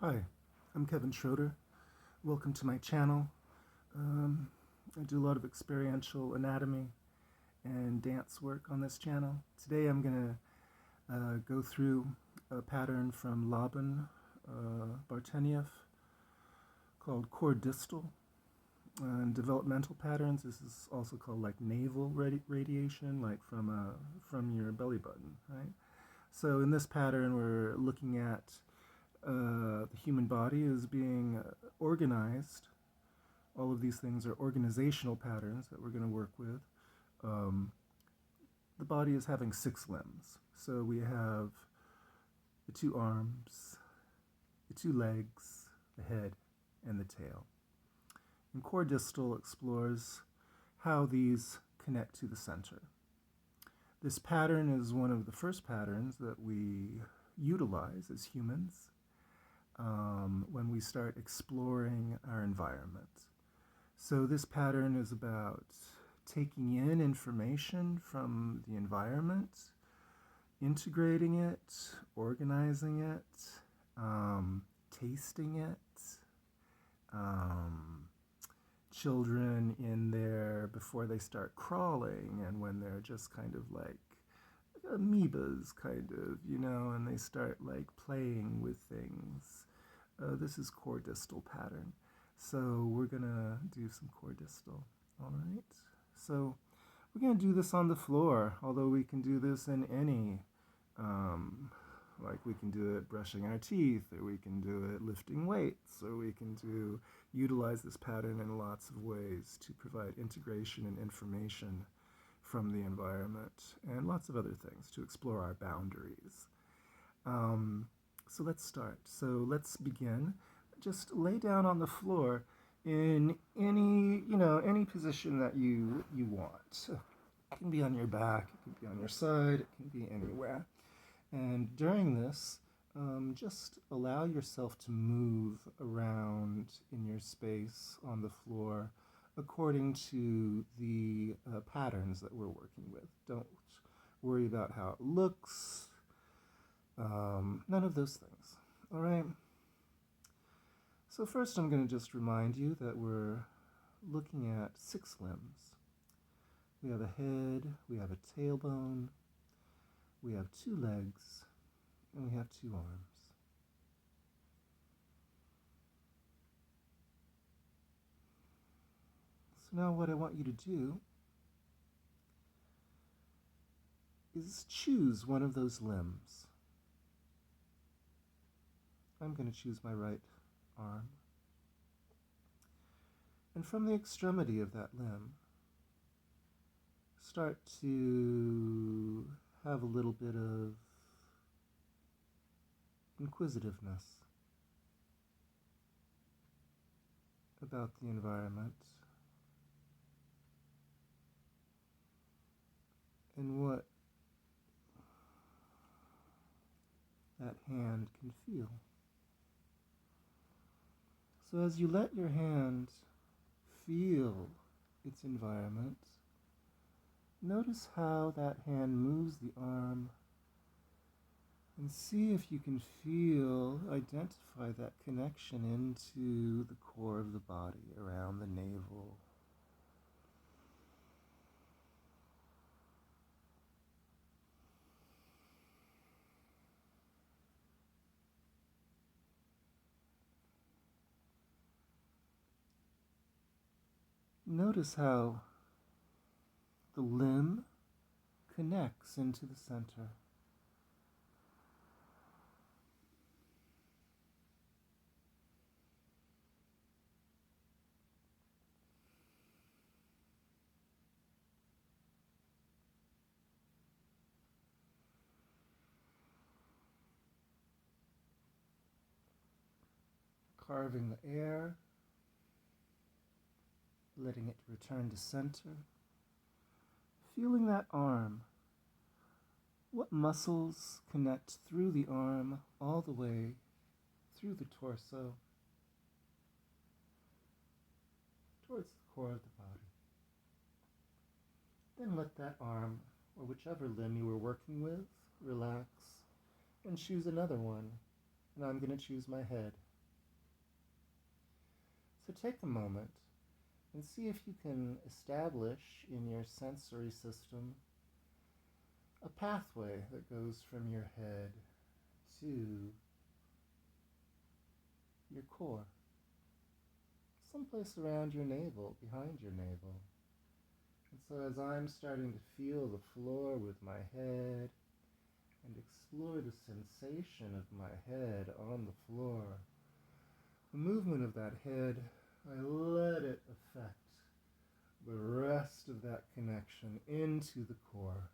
Hi, I'm Kevin Schroeder. Welcome to my channel. I do a lot of experiential anatomy and dance work on this channel. Today I'm going to go through a pattern from Laban, Bartenieff, called core distal. And developmental patterns, this is also called like navel radiation, like from your belly button, right? So in this pattern we're looking at the human body is being organized. All of these things are organizational patterns that we're going to work with. Um, the body is having 6 limbs. So we have the 2 arms, the 2 legs, the head, and the tail. And core distal explores how these connect to the center. This pattern is one of the first patterns that we utilize as humans when we start exploring our environment. So this pattern is about taking in information from the environment, integrating it, organizing it, tasting it. Children in there before they start crawling and when they're just kind of like amoebas, kind of, and they start like playing with things. This is core distal pattern. So we're going to do some core distal. All right. So we're going to do this on the floor, although we can do this in any, like we can do it brushing our teeth, or we can do it lifting weights, or we can utilize this pattern in lots of ways to provide integration and information from the environment, and lots of other things to explore our boundaries. So let's start. So let's begin. Just lay down on the floor in any position that you want. It can be on your back, it can be on your side, it can be anywhere. And during this, just allow yourself to move around in your space on the floor according to the patterns that we're working with. Don't worry about how it looks. None of those things. All right? So first I'm going to just remind you that we're looking at 6 limbs. We have a head, we have a tailbone, we have 2 legs, and we have 2 arms. So now what I want you to do is choose one of those limbs. I'm going to choose my right arm. And from the extremity of that limb, start to have a little bit of inquisitiveness about the environment and what that hand can feel. So as you let your hand feel its environment, notice how that hand moves the arm, and see if you can identify that connection into the core of the body, around the navel. Notice how the limb connects into the center. Carving the air, letting it return to center. Feeling that arm. What muscles connect through the arm all the way through the torso towards the core of the body? Then let that arm, or whichever limb you were working with, relax, and choose another one. And I'm going to choose my head. So take a moment and see if you can establish in your sensory system a pathway that goes from your head to your core, someplace around your navel, behind your navel. And so as I'm starting to feel the floor with my head and explore the sensation of my head on the floor, the movement of that head, I let it affect the rest of that connection into the core.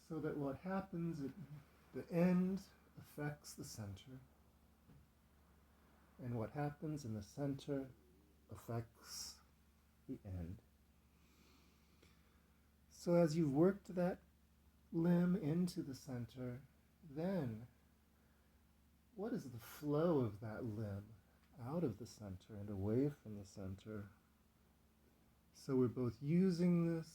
So that what happens at the end affects the center, and what happens in the center affects the end. So as you've worked that limb into the center, then what is the flow of that limb out of the center and away from the center? So we're both using this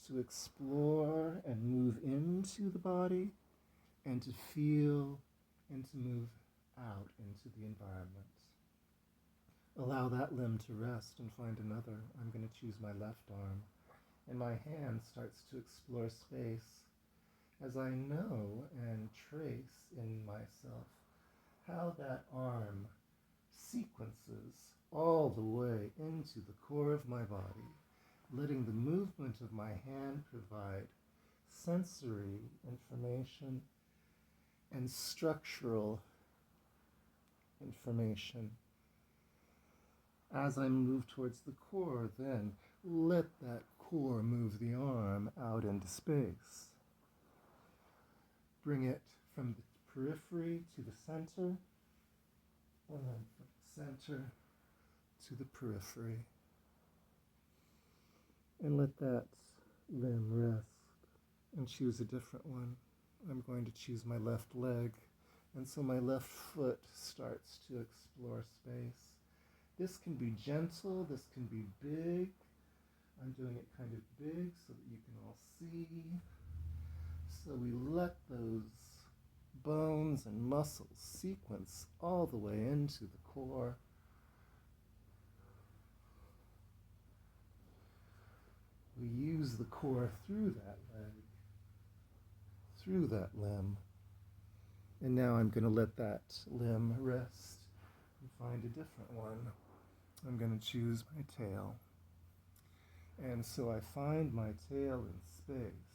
to explore and move into the body and to feel and to move out into the environment. Allow that limb to rest and find another. I'm going to choose my left arm, and my hand starts to explore space as I know and trace in myself how that arm sequences all the way into the core of my body, letting the movement of my hand provide sensory information and structural information. As I move towards the core, then let that core move the arm out into space. Bring it from the periphery to the center, and then from the center to the periphery. And let that limb rest and choose a different one. I'm going to choose my left leg, and so my left foot starts to explore space. This can be gentle, this can be big. I'm doing it kind of big so that you can all see. So we let those bones and muscles sequence all the way into the core. We use the core through that leg, through that limb. And now I'm going to let that limb rest and find a different one. I'm going to choose my tail. And so I find my tail in space.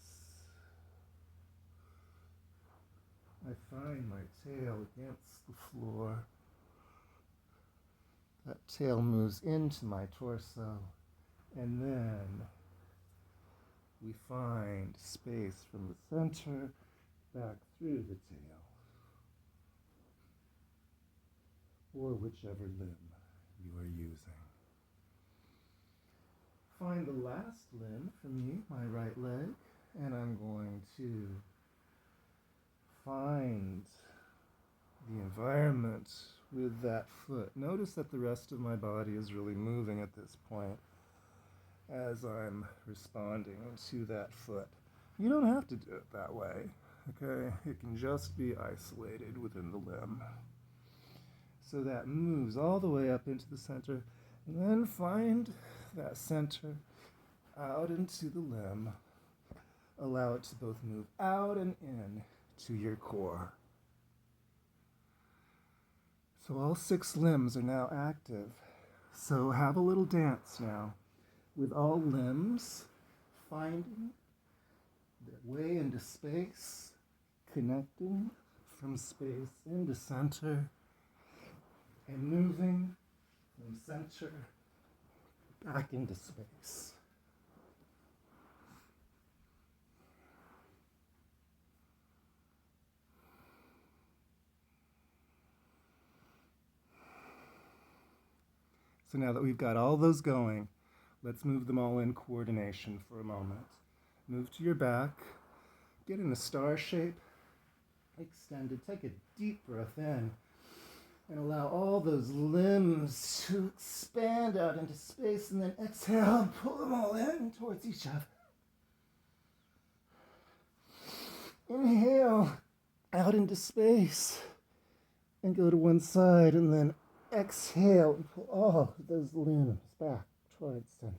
I find my tail against the floor. That tail moves into my torso, and then we find space from the center back through the tail, or whichever limb you are using. Find the last limb for me, my right leg, and I'm going to find the environment with that foot. Notice that the rest of my body is really moving at this point as I'm responding to that foot. You don't have to do it that way, okay? It can just be isolated within the limb. So that moves all the way up into the center, and then find that center out into the limb. Allow it to both move out and in to your core. So all 6 limbs are now active. So have a little dance now with all limbs finding their way into space, connecting from space into center, and moving from center back into space. So now that we've got all those going, let's move them all in coordination for a moment. Move to your back, get in a star shape, extended. Take a deep breath in and allow all those limbs to expand out into space, and then exhale and pull them all in towards each other. Inhale out into space and go to one side, and then Exhale and pull all those limbs back towards center.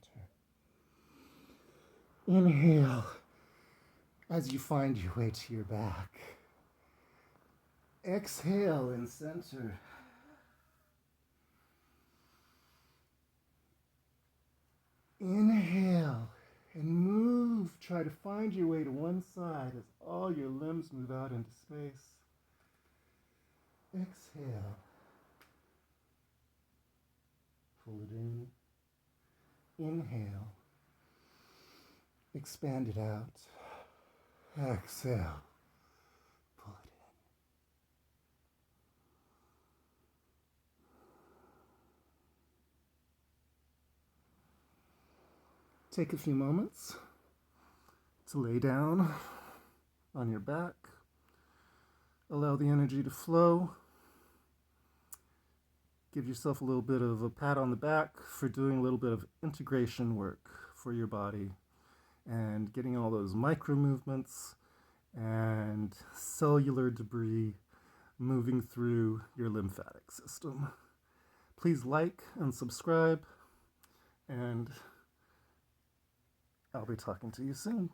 Inhale as you find your way to your back. Exhale in center. Inhale and move. Try to find your way to one side as all your limbs move out into space. Exhale. Pull it in. Inhale. Expand it out. Exhale. Pull it in. Take a few moments to lay down on your back. Allow the energy to flow. Give yourself a little bit of a pat on the back for doing a little bit of integration work for your body and getting all those micro movements and cellular debris moving through your lymphatic system. Please like and subscribe, and I'll be talking to you soon.